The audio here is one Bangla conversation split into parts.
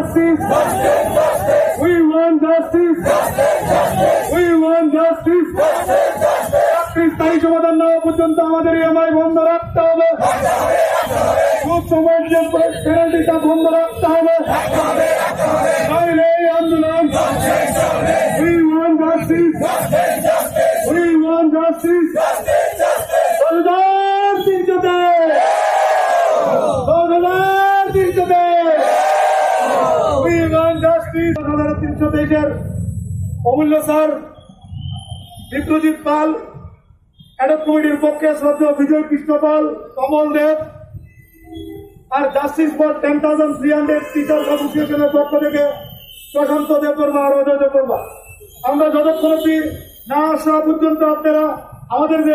justice. We want justice. We want justice. স্থায়ী সমাধান না হওয়া পর্যন্ত আমাদের ইএমআই বন্ধ রাখতে হবে। খুব সময় পেনাল্টিটা বন্ধ রাখতে হবে। নইলে এই আন্দোলন We want justice. We want justice. Sardar তিনশোতে 300 We want justice. 323 অমূল্য স্যার, বিপ্রজিৎ পাল, অ্যাডপ কমিটির পক্ষে শ্রদ্ধেয় বিজয় কৃষ্ণ পাল, কমল দেব আর জাস্টিস ফর 10,300 টিচার্স অ্যাসোসিয়েশনের পক্ষ থেকে প্রশান্ত দেববর্মা আর অজয় দেববর্মা। আমরা যতক্ষণ অব্দি না আসা পর্যন্ত আপনারা আমাদের যে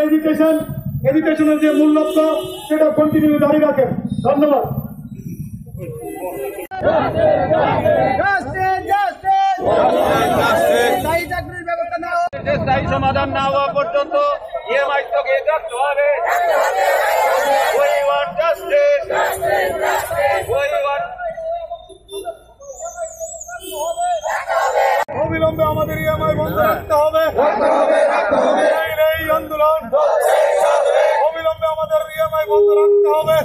এডুকেশনের যে মূল লক্ষ্য সেটা কন্টিনিউ জারি রাখেন। ধন্যবাদ। স্থায়ী সমাধান না হওয়া পর্যন্ত ইএমআই তোকে রাখতে হবে। অবিলম্বে আমাদের ইএমআই বন্ধ রাখতে হবে। এই আন্দোলন অবিলম্বে আমাদের ইএমআই বন্ধ রাখতে হবে।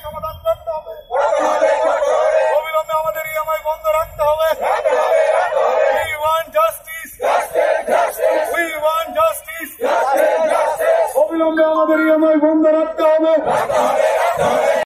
সমাধান করতে হবে। অবিলম্বে আমাদের ইএমআই বন্ধ রাখতে হবে। We want justice. We want justice. অবিলম্বে আমাদের ইএমআই বন্ধ রাখতে হবে।